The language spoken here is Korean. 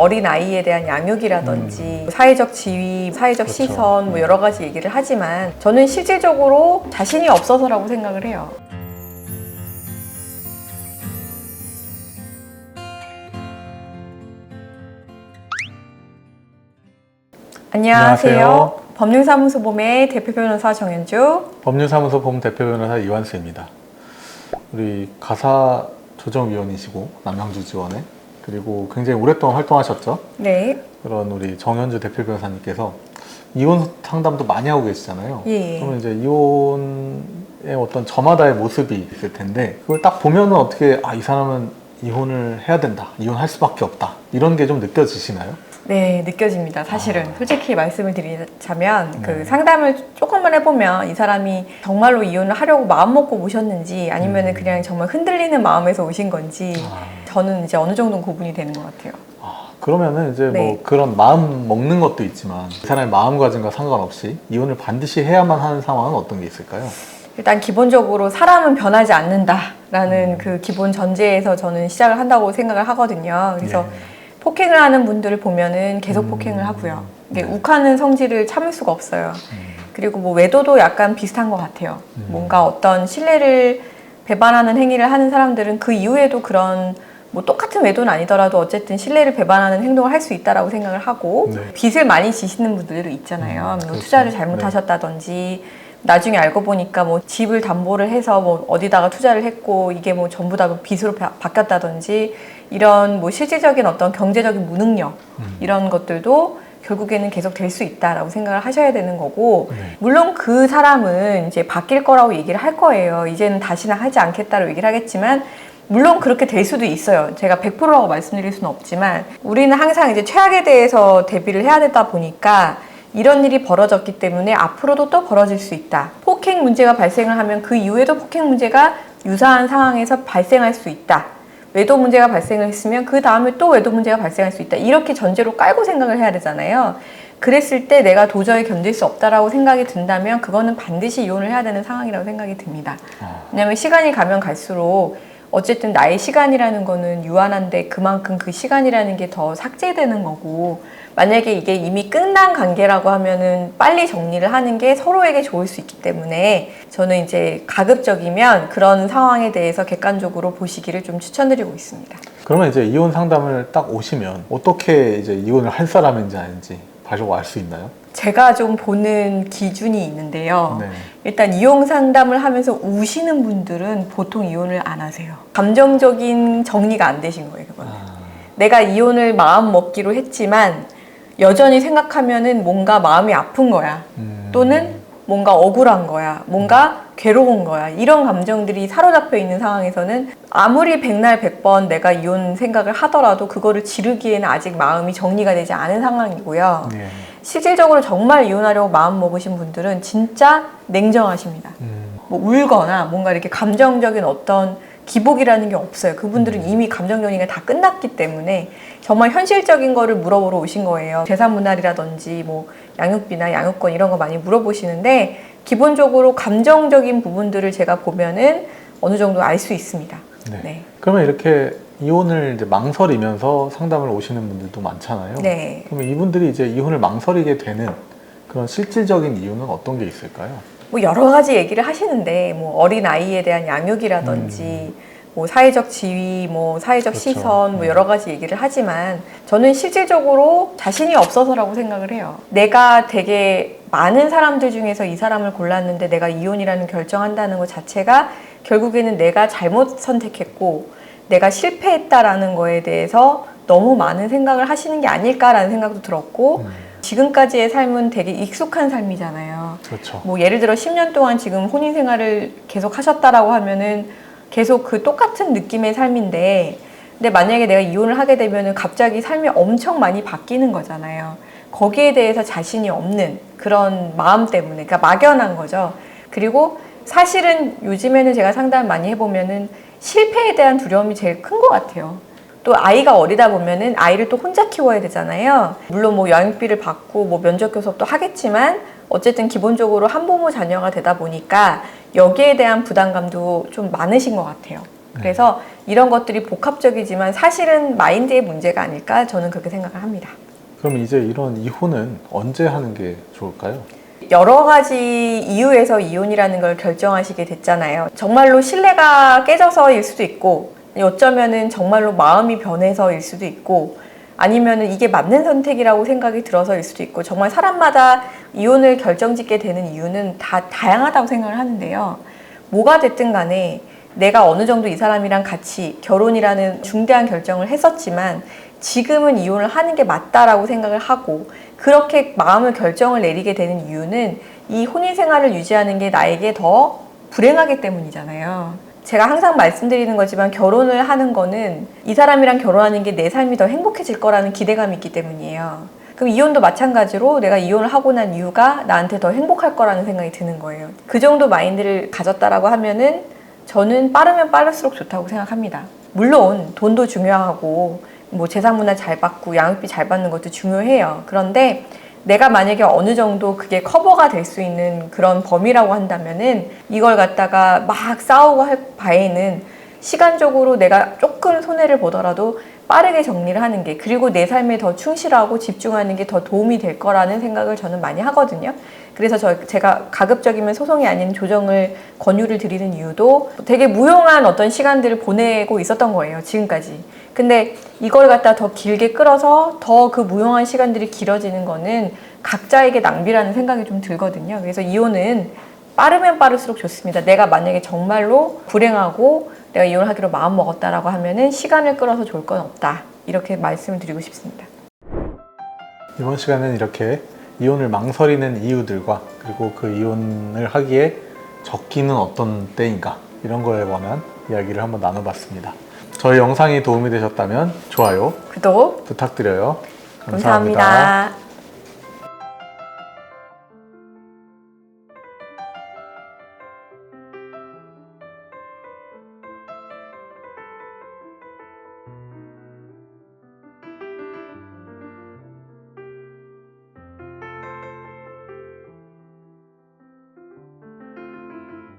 어린아이에 대한 양육이라든지 사회적 지위, 사회적 그렇죠. 시선 뭐 여러 가지 얘기를 하지만 저는 실질적으로 자신이 없어서라고 생각을 해요. 안녕하세요. 법률사무소 봄의 대표 변호사 정현주, 법률사무소 봄 대표 변호사 이완수입니다. 우리 가사조정위원이시고 남양주 지원에 그리고 굉장히 오랫동안 활동하셨죠? 네. 그런 우리 정현주 대표 변호사님께서 이혼 상담도 많이 하고 계시잖아요. 예. 그러면 이제 이혼의 어떤 저마다의 모습이 있을 텐데 그걸 딱 보면은 어떻게 이 사람은 이혼을 해야 된다, 이혼할 수밖에 없다 이런 게 좀 느껴지시나요? 네, 느껴집니다. 사실은 솔직히 말씀을 드리자면 그 상담을 조금만 해보면 이 사람이 정말로 이혼을 하려고 마음 먹고 오셨는지 아니면은 그냥 정말 흔들리는 마음에서 오신 건지 저는 이제 어느 정도는 구분이 되는 것 같아요. 그러면은 이제 네. 뭐 그런 마음 먹는 것도 있지만 이 사람의 마음가짐과 상관없이 이혼을 반드시 해야만 하는 상황은 어떤 게 있을까요? 일단 기본적으로 사람은 변하지 않는다라는 그 기본 전제에서 저는 시작을 한다고 생각을 하거든요. 그래서 폭행을 하는 분들을 보면은 계속 폭행을 하고요. 이게 욱하는 성질을 참을 수가 없어요. 그리고 뭐 외도도 약간 비슷한 것 같아요. 뭔가 어떤 신뢰를 배반하는 행위를 하는 사람들은 그 이후에도 그런 뭐 똑같은 외도는 아니더라도 어쨌든 신뢰를 배반하는 행동을 할 수 있다라고 생각을 하고 빚을 많이 지시는 분들도 있잖아요. 뭐 투자를 잘못하셨다든지 나중에 알고 보니까 뭐 집을 담보를 해서 뭐 어디다가 투자를 했고 이게 뭐 전부 다 빚으로 바뀌었다든지 이런 뭐 실질적인 어떤 경제적인 무능력 이런 것들도 결국에는 계속 될 수 있다라고 생각을 하셔야 되는 거고 물론 그 사람은 이제 바뀔 거라고 얘기를 할 거예요. 이제는 다시는 하지 않겠다고 얘기를 하겠지만 물론 그렇게 될 수도 있어요. 제가 100%라고 말씀드릴 수는 없지만 우리는 항상 이제 최악에 대해서 대비를 해야 되다 보니까 이런 일이 벌어졌기 때문에 앞으로도 또 벌어질 수 있다. 폭행 문제가 발생을 하면 그 이후에도 폭행 문제가 유사한 상황에서 발생할 수 있다. 외도 문제가 발생을 했으면 그 다음에 또 외도 문제가 발생할 수 있다. 이렇게 전제로 깔고 생각을 해야 되잖아요. 그랬을 때 내가 도저히 견딜 수 없다라고 생각이 든다면 그거는 반드시 이혼을 해야 되는 상황이라고 생각이 듭니다. 왜냐하면 시간이 가면 갈수록 어쨌든 나의 시간이라는 거는 유한한데 그만큼 그 시간이라는 게 더 삭제되는 거고 만약에 이게 이미 끝난 관계라고 하면은 빨리 정리를 하는 게 서로에게 좋을 수 있기 때문에 저는 이제 가급적이면 그런 상황에 대해서 객관적으로 보시기를 좀 추천드리고 있습니다. 그러면 이제 이혼 상담을 딱 오시면 어떻게 이제 이혼을 할 사람인지 아닌지 바로 알 수 있나요? 제가 좀 보는 기준이 있는데요. 네. 일단 이혼 상담을 하면서 우시는 분들은 보통 이혼을 안 하세요. 감정적인 정리가 안 되신 거예요, 그거는. 내가 이혼을 마음 먹기로 했지만 여전히 생각하면은 뭔가 마음이 아픈 거야. 또는 뭔가 억울한 거야. 뭔가 괴로운 거야. 이런 감정들이 사로잡혀 있는 상황에서는 아무리 백날 백번 내가 이혼 생각을 하더라도 그거를 지르기에는 아직 마음이 정리가 되지 않은 상황이고요. 실질적으로 정말 이혼하려고 마음 먹으신 분들은 진짜 냉정하십니다. 뭐 울거나 뭔가 이렇게 감정적인 어떤 기복이라는 게 없어요. 그분들은 이미 감정 정리가 다 끝났기 때문에 정말 현실적인 거를 물어보러 오신 거예요. 재산 분할이라든지 뭐 양육비나 양육권 이런 거 많이 물어보시는데 기본적으로 감정적인 부분들을 제가 보면은 어느 정도 알 수 있습니다. 네. 그러면 이렇게 이혼을 이제 망설이면서 상담을 오시는 분들도 많잖아요. 네. 그러면 이분들이 이제 이혼을 망설이게 되는 그런 실질적인 이유는 어떤 게 있을까요? 뭐 여러 가지 얘기를 하시는데 뭐 어린아이에 대한 양육이라든지 뭐 사회적 지위, 뭐 사회적 시선 뭐 여러 가지 얘기를 하지만 저는 실질적으로 자신이 없어서라고 생각을 해요. 내가 되게 많은 사람들 중에서 이 사람을 골랐는데 내가 이혼이라는 결정한다는 것 자체가 결국에는 내가 잘못 선택했고 내가 실패했다라는 거에 대해서 너무 많은 생각을 하시는 게 아닐까라는 생각도 들었고 지금까지의 삶은 되게 익숙한 삶이잖아요. 그렇죠. 뭐 예를 들어 10년 동안 지금 혼인 생활을 계속 하셨다라고 하면은 계속 그 똑같은 느낌의 삶인데 근데 만약에 내가 이혼을 하게 되면은 갑자기 삶이 엄청 많이 바뀌는 거잖아요. 거기에 대해서 자신이 없는 그런 마음 때문에 그러니까 막연한 거죠. 그리고 사실은 요즘에는 제가 상담 많이 해보면은 실패에 대한 두려움이 제일 큰 것 같아요. 또 아이가 어리다 보면은 아이를 또 혼자 키워야 되잖아요. 물론 뭐 양육비를 받고 뭐 면접 교섭도 하겠지만 어쨌든 기본적으로 한부모 자녀가 되다 보니까 여기에 대한 부담감도 좀 많으신 것 같아요. 그래서 이런 것들이 복합적이지만 사실은 마인드의 문제가 아닐까 저는 그렇게 생각을 합니다. 그럼 이제 이런 이혼은 언제 하는 게 좋을까요? 여러 가지 이유에서 이혼이라는 걸 결정하시게 됐잖아요. 정말로 신뢰가 깨져서일 수도 있고, 어쩌면은 정말로 마음이 변해서일 수도 있고, 아니면은 이게 맞는 선택이라고 생각이 들어서일 수도 있고, 정말 사람마다 이혼을 결정짓게 되는 이유는 다 다양하다고 생각을 하는데요. 뭐가 됐든 간에 내가 어느 정도 이 사람이랑 같이 결혼이라는 중대한 결정을 했었지만 지금은 이혼을 하는 게 맞다라고 생각을 하고 그렇게 마음을 결정을 내리게 되는 이유는 이 혼인 생활을 유지하는 게 나에게 더 불행하기 때문이잖아요. 제가 항상 말씀드리는 거지만 결혼을 하는 거는 이 사람이랑 결혼하는 게 내 삶이 더 행복해질 거라는 기대감이 있기 때문이에요. 그럼 이혼도 마찬가지로 내가 이혼을 하고 난 이유가 나한테 더 행복할 거라는 생각이 드는 거예요. 그 정도 마인드를 가졌다라고 하면은 저는 빠르면 빠를수록 좋다고 생각합니다. 물론 돈도 중요하고 뭐 재산 분할 잘 받고 양육비 잘 받는 것도 중요해요. 그런데 내가 만약에 어느 정도 그게 커버가 될 수 있는 그런 범위라고 한다면은 이걸 갖다가 막 싸우고 할 바에는 시간적으로 내가 조금 손해를 보더라도 빠르게 정리를 하는 게 그리고 내 삶에 더 충실하고 집중하는 게 더 도움이 될 거라는 생각을 저는 많이 하거든요. 그래서 제가 가급적이면 소송이 아닌 조정을 권유를 드리는 이유도 되게 무용한 어떤 시간들을 보내고 있었던 거예요. 지금까지. 근데 이걸 갖다 더 길게 끌어서 더 그 무용한 시간들이 길어지는 거는 각자에게 낭비라는 생각이 좀 들거든요. 그래서 이혼은 빠르면 빠를수록 좋습니다. 내가 만약에 정말로 불행하고 내가 이혼하기로 마음먹었다라고 하면은 시간을 끌어서 좋을 건 없다. 이렇게 말씀을 드리고 싶습니다. 이번 시간은 이렇게 이혼을 망설이는 이유들과 그리고 그 이혼을 하기에 적기는 어떤 때인가 이런 거에 관한 이야기를 한번 나눠봤습니다. 저희 영상이 도움이 되셨다면 좋아요, 구독 부탁드려요. 감사합니다.